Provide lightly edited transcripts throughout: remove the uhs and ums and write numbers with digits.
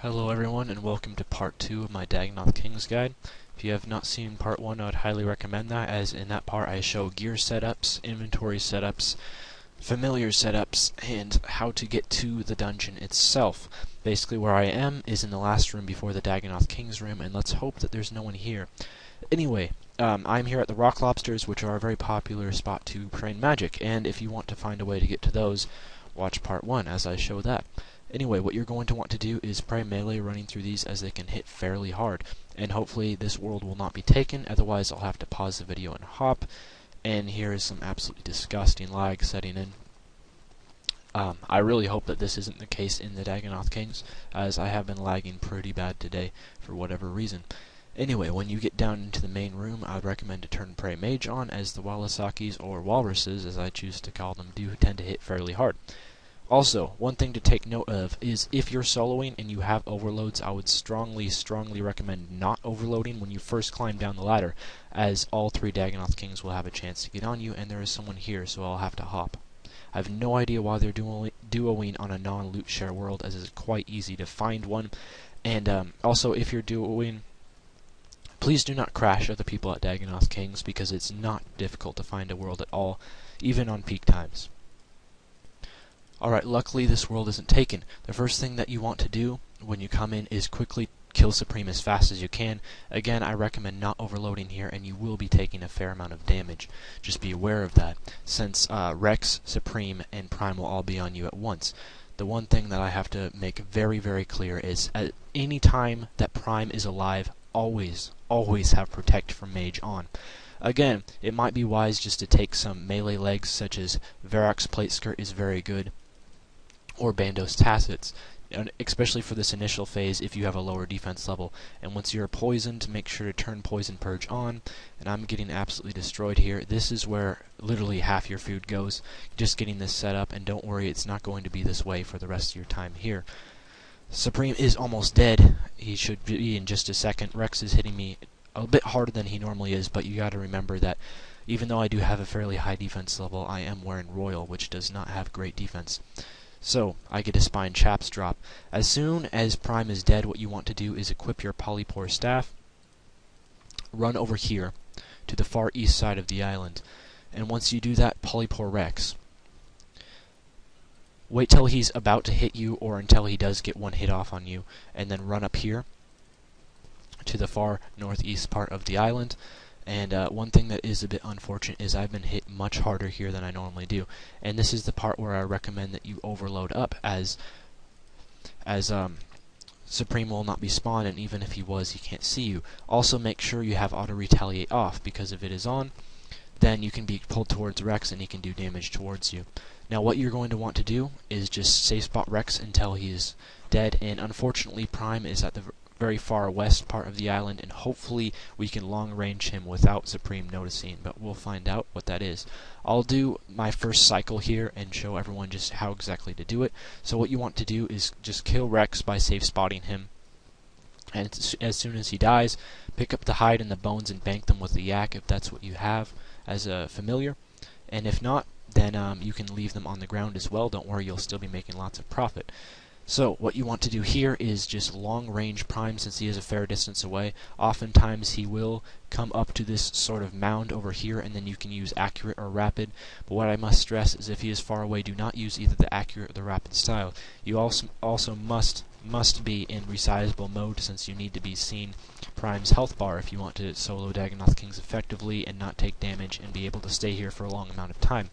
Hello everyone, and welcome to part 2 of my Dagannoth Kings guide. If you have not seen part 1, I would highly recommend that, as in that part I show gear setups, inventory setups, familiar setups, and how to get to the dungeon itself. Basically where I am is in the last room before the Dagannoth Kings room, and let's hope that there's no one here. Anyway, I'm here at the Rock Lobsters, which are a very popular spot to train magic, and if you want to find a way to get to those, watch part 1 as I show that. Anyway, what you're going to want to do is pray melee running through these, as they can hit fairly hard. And hopefully this world will not be taken, otherwise I'll have to pause the video and hop. And here is some absolutely disgusting lag setting in. I really hope that this isn't the case in the Dagannoth Kings, as I have been lagging pretty bad today for whatever reason. Anyway, when you get down into the main room, I would recommend to turn Pray Mage on, as the Walasakis, or Walruses as I choose to call them, do tend to hit fairly hard. Also, one thing to take note of is if you're soloing and you have overloads, I would strongly recommend not overloading when you first climb down the ladder, as all 3 Dagannoth Kings will have a chance to get on you, and there is someone here, so I'll have to hop. I have no idea why they're duoing on a non-loot share world, as it's quite easy to find one. And also, if you're duoing, please do not crash other people at Dagannoth Kings, because it's not difficult to find a world at all, even on peak times. Alright, luckily this world isn't taken. The first thing that you want to do when you come in is quickly kill Supreme as fast as you can. Again, I recommend not overloading here, and you will be taking a fair amount of damage. Just be aware of that, since Rex, Supreme, and Prime will all be on you at once. The one thing that I have to make very clear is at any time that Prime is alive, always have Protect from Mage on. Again, it might be wise just to take some melee legs, such as Varrock's Plate Skirt is very good, or Bandos Tacits, especially for this initial phase if you have a lower defense level. And once you're poisoned, make sure to turn Poison Purge on. And I'm getting absolutely destroyed here. This is where literally half your food goes, just getting this set up, and don't worry, it's not going to be this way for the rest of your time here. Supreme is almost dead. He should be in just a second. Rex is hitting me a bit harder than he normally is, but you gotta remember that even though I do have a fairly high defense level, I am wearing Royal, which does not have great defense. So, I get a Spine Chaps drop. As soon as Prime is dead, what you want to do is equip your Polypore Staff, run over here to the far east side of the island, and once you do that, Polypore Rex. Wait till he's about to hit you, or until he does get one hit off on you, and then run up here to the far northeast part of the island. And one thing that is a bit unfortunate is I've been hit much harder here than I normally do. And this is the part where I recommend that you overload up, as Supreme will not be spawned, and even if he was, he can't see you. Also make sure you have Auto Retaliate off, because if it is on, then you can be pulled towards Rex and he can do damage towards you. Now what you're going to want to do is just safe spot Rex until he is dead, and unfortunately Prime is at the very far west part of the island, and hopefully we can long range him without Supreme noticing, but we'll find out what that is. I'll do my first cycle here and show everyone just how exactly to do it. So what you want to do is just kill Rex by safe spotting him, and as soon as he dies, pick up the hide and the bones and bank them with the yak if that's what you have as a familiar, and if not, then you can leave them on the ground as well. Don't worry, you'll still be making lots of profit. So, what you want to do here is just long-range Prime, since he is a fair distance away. Oftentimes he will come up to this sort of mound over here, and then you can use Accurate or Rapid. But what I must stress is if he is far away, do not use either the Accurate or the Rapid style. You also must be in resizable mode, since you need to be seeing Prime's health bar if you want to solo Dagannoth Kings effectively and not take damage and be able to stay here for a long amount of time.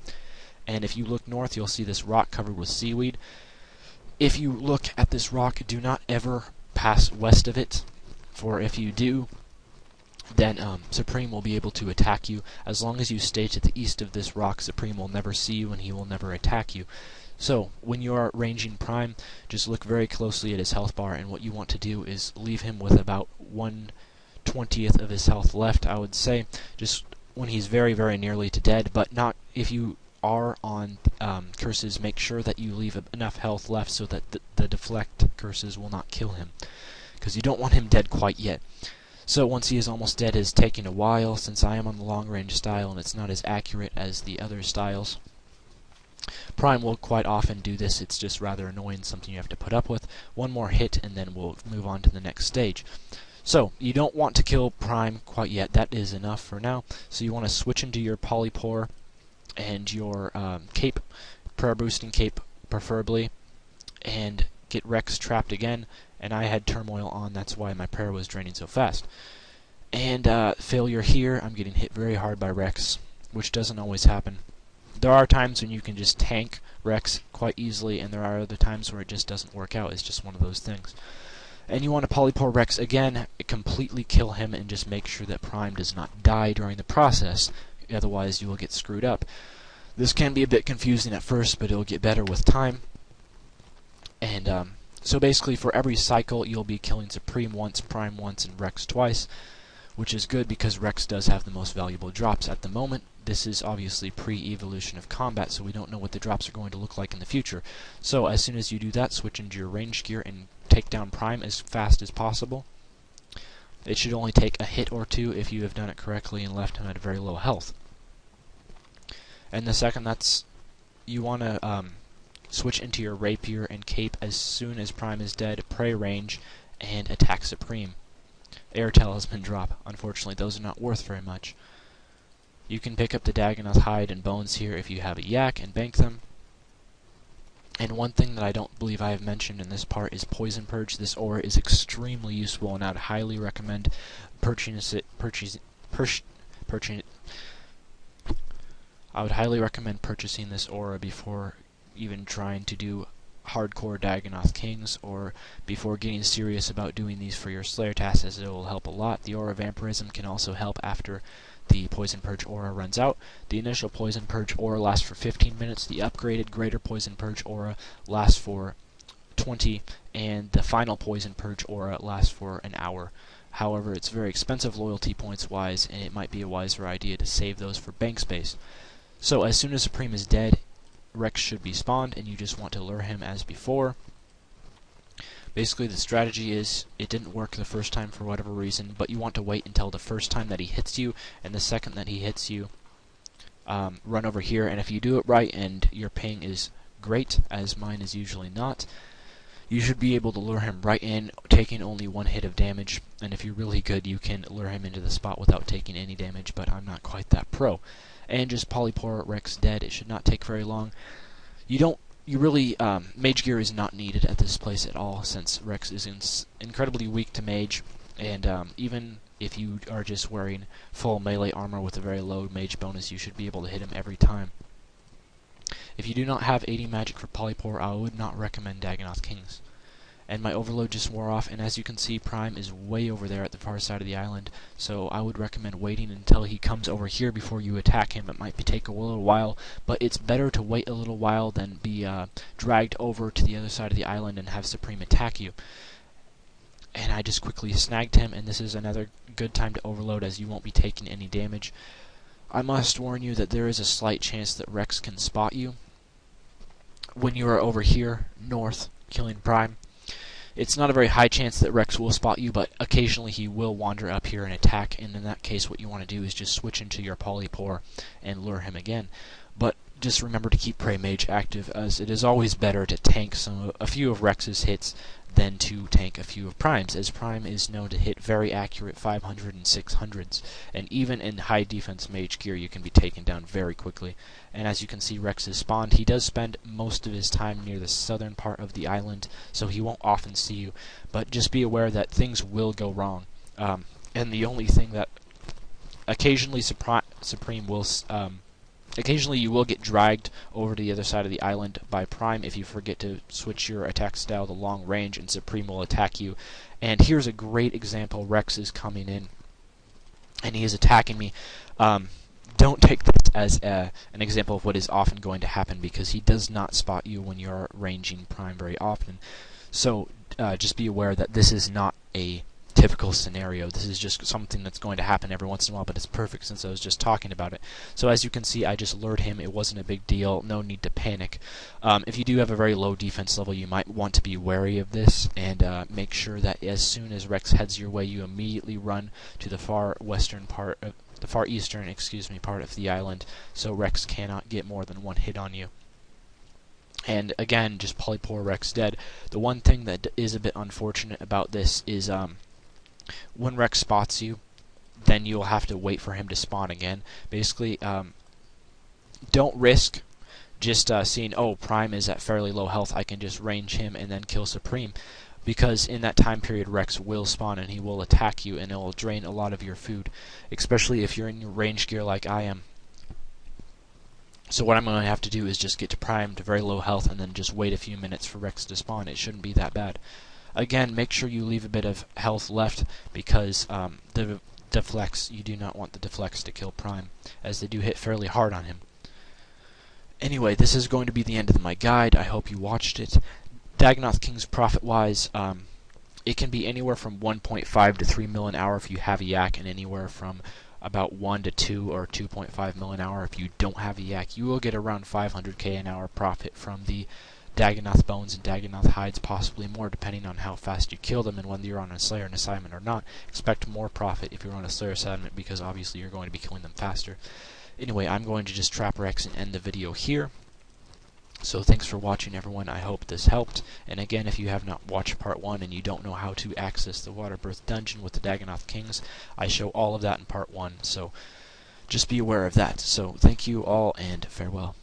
And if you look north, you'll see this rock covered with seaweed. If you look at this rock, do not ever pass west of it, for if you do, then Supreme will be able to attack you. As long as you stay to the east of this rock, Supreme will never see you and he will never attack you. So, when you are ranging Prime, just look very closely at his health bar, and what you want to do is leave him with about 1/20th of his health left, I would say, just when he's very nearly to dead, but not if you are on curses. Make sure that you leave enough health left so that the deflect curses will not kill him, because you don't want him dead quite yet. So once he is almost dead, it is taking a while, since I am on the long range style and it's not as accurate as the other styles. Prime will quite often do this. It's just rather annoying, something you have to put up with. One more hit and then we'll move on to the next stage. So, you don't want to kill Prime quite yet. That is enough for now. So you want to switch into your polypore and your cape, prayer boosting cape preferably, and get Rex trapped again. And I had turmoil on, that's why my prayer was draining so fast. And failure here, I'm getting hit very hard by Rex, which doesn't always happen. There are times when you can just tank Rex quite easily, and there are other times where it just doesn't work out. It's just one of those things. And you want to polypore Rex again, completely kill him, and just make sure that Prime does not die during the process, otherwise you will get screwed up. This can be a bit confusing at first, but it'll get better with time. And so basically for every cycle you'll be killing Supreme once, Prime once, and Rex twice, which is good because Rex does have the most valuable drops at the moment. This is obviously pre-evolution of combat, so we don't know what the drops are going to look like in the future. So as soon as you do that, switch into your range gear and take down Prime as fast as possible. It should only take a hit or two if you have done it correctly and left him at very low health. And the second, you want to switch into your rapier and cape as soon as Prime is dead, pray range, and attack Supreme. Air Talisman drop. Unfortunately, those are not worth very much. You can pick up the Dagannoth hide and bones here if you have a yak and bank them. And one thing that I don't believe I have mentioned in this part is Poison Purge. This aura is extremely useful, and I would highly recommend purchasing this aura before even trying to do hardcore Dagannoth Kings, or before getting serious about doing these for your Slayer tasks, as it will help a lot. The aura Vampirism can also help after the Poison Purge aura runs out. The initial Poison Purge aura lasts for 15 minutes, the upgraded Greater Poison Purge aura lasts for 20, and the final Poison Purge aura lasts for an hour. However, it's very expensive loyalty points wise, and it might be a wiser idea to save those for bank space. So as soon as Supreme is dead, Rex should be spawned, and you just want to lure him as before. Basically, the strategy is, it didn't work the first time for whatever reason, but you want to wait until the first time that he hits you, and the second that he hits you, run over here, and if you do it right and your ping is great, as mine is usually not, you should be able to lure him right in, taking only one hit of damage, and if you're really good, you can lure him into the spot without taking any damage, but I'm not quite that pro. And just polypore Rex dead. It should not take very long. Mage gear is not needed at this place at all, since Rex is incredibly weak to mage, and even if you are just wearing full melee armor with a very low mage bonus, you should be able to hit him every time. If you do not have 80 magic for polypore, I would not recommend Dagannoth Kings. And my overload just wore off, and as you can see, Prime is way over there at the far side of the island, so I would recommend waiting until he comes over here before you attack him. It might take a little while, but it's better to wait a little while than be dragged over to the other side of the island and have Supreme attack you. And I just quickly snagged him, and this is another good time to overload, as you won't be taking any damage. I must warn you that there is a slight chance that Rex can spot you when you are over here, north, killing Prime. It's not a very high chance that Rex will spot you, but occasionally he will wander up here and attack, and in that case what you want to do is just switch into your polypore and lure him again. But just remember to keep Prey Mage active, as it is always better to tank a few of Rex's hits than to tank a few of Prime's, as Prime is known to hit very accurate 500 and 600s, and even in high defense mage gear you can be taken down very quickly. And as you can see, Rex is spawned. He does spend most of his time near the southern part of the island, so he won't often see you, but just be aware that things will go wrong. And the only thing that occasionally Supreme will occasionally you will get dragged over to the other side of the island by Prime if you forget to switch your attack style to long range, and Supreme will attack you. And here's a great example. Rex is coming in, and he is attacking me. Don't take this as an example of what is often going to happen, because he does not spot you when you're ranging Prime very often. So just be aware that this is not a typical scenario. This is just something that's going to happen every once in a while, but it's perfect since I was just talking about it. So as you can see, I just lured him. It wasn't a big deal. No need to panic. If you do have a very low defense level, you might want to be wary of this, and make sure that as soon as Rex heads your way, you immediately run to the far eastern part of the island, so Rex cannot get more than one hit on you. And again, just polypore Rex dead. The one thing that is a bit unfortunate about this is when Rex spots you, then you'll have to wait for him to spawn again. Basically, don't risk just seeing, oh, Prime is at fairly low health, I can just range him and then kill Supreme. Because in that time period, Rex will spawn and he will attack you, and it will drain a lot of your food, especially if you're in your range gear like I am. So what I'm going to have to do is just get to Prime to very low health and then just wait a few minutes for Rex to spawn. It shouldn't be that bad. Again, make sure you leave a bit of health left, because the deflects, you do not want the deflects to kill Prime, as they do hit fairly hard on him. Anyway, this is going to be the end of my guide. I hope you watched it. Dagannoth Kings profit-wise, it can be anywhere from 1.5 to 3 mil an hour if you have a yak, and anywhere from about 1 to 2 or 2.5 mil an hour if you don't have a yak. You will get around 500k an hour profit from the Dagannoth bones and Dagannoth hides, possibly more depending on how fast you kill them and whether you're on a Slayer assignment or not. Expect more profit if you're on a Slayer assignment, because obviously you're going to be killing them faster. Anyway, I'm going to just trap Rex and end the video here. So thanks for watching, everyone. I hope this helped. And again, if you have not watched part 1 and you don't know how to access the Water Birth Dungeon with the Dagannoth Kings, I show all of that in part 1. So just be aware of that. So thank you all, and farewell.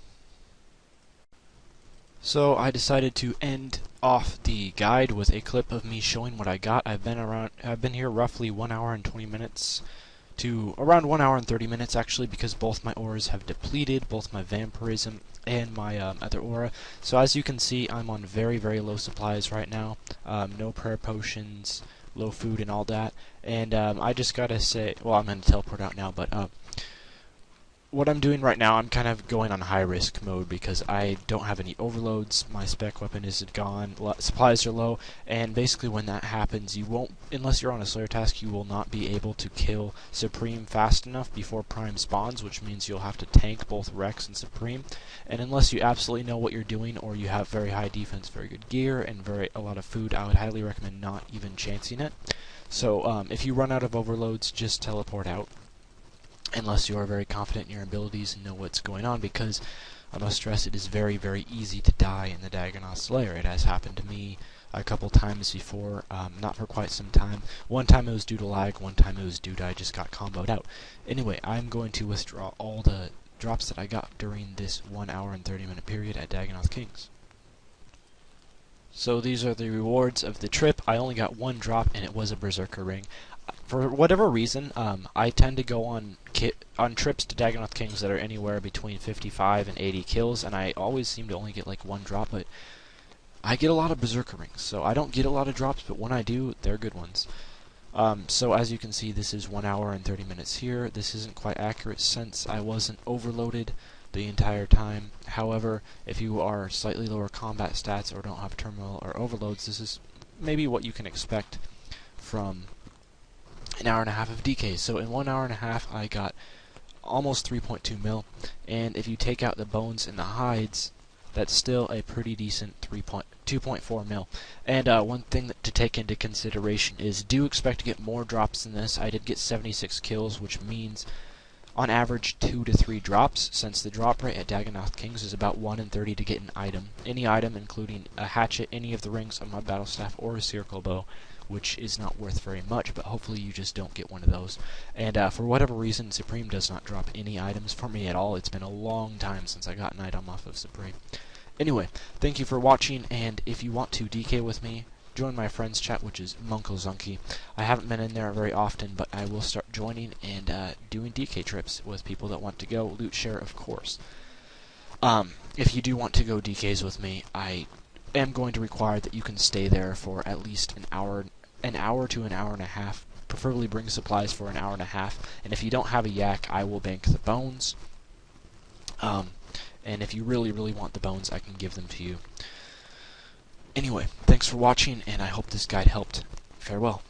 So I decided to end off the guide with a clip of me showing what I got. I've been here roughly 1 hour and 20 minutes to around 1 hour and 30 minutes actually, because both my auras have depleted, both my vampirism and my other aura. So as you can see, I'm on very, very low supplies right now. No prayer potions, low food and all that. And I just gotta say, well, I'm gonna teleport out now, but what I'm doing right now, I'm kind of going on high risk mode because I don't have any overloads, my spec weapon is gone, supplies are low, and basically when that happens, you won't, unless you're on a Slayer task, you will not be able to kill Supreme fast enough before Prime spawns, which means you'll have to tank both Rex and Supreme. And unless you absolutely know what you're doing, or you have very high defense, very good gear, and a lot of food, I would highly recommend not even chancing it. So if you run out of overloads, just teleport out, unless you are very confident in your abilities and know what's going on, because I must stress it is very, very easy to die in the Dagannoth Slayer. It has happened to me a couple times before, not for quite some time. One time it was due to lag, one time it was due to I just got comboed out. Anyway, I'm going to withdraw all the drops that I got during this 1 hour and 30 minute period at Dagannoth Kings. So these are the rewards of the trip. I only got one drop, and it was a Berserker ring. For whatever reason, I tend to go on trips to Dagannoth Kings that are anywhere between 55 and 80 kills, and I always seem to only get like one drop, but I get a lot of Berserker rings, so I don't get a lot of drops, but when I do, they're good ones. So as you can see, this is 1 hour and 30 minutes here. This isn't quite accurate since I wasn't overloaded the entire time. However, if you are slightly lower combat stats or don't have terminal or overloads, this is maybe what you can expect from an hour and a half of DK. So in 1 hour and a half, I got almost 3.2 mil, and if you take out the bones and the hides, that's still a pretty decent 2.4 mil. And one thing to take into consideration is do expect to get more drops than this. I did get 76 kills, which means on average 2 to 3 drops, since the drop rate at Dagannoth Kings is about 1 in 30 to get an item. Any item, including a hatchet, any of the rings on my battle staff, or a circle bow, which is not worth very much, but hopefully you just don't get one of those. And for whatever reason, Supreme does not drop any items for me at all. It's been a long time since I got an item off of Supreme. Anyway, thank you for watching, and if you want to DK with me, join my friends chat, which is Munkelzunky. I haven't been in there very often, but I will start joining and doing DK trips with people that want to go. Loot share, of course. If you do want to go DKs with me, I am going to require that you can stay there for at least an hour to an hour and a half. Preferably bring supplies for an hour and a half. And if you don't have a yak, I will bank the bones. And if you really, really want the bones, I can give them to you. Anyway, thanks for watching, and I hope this guide helped. Farewell.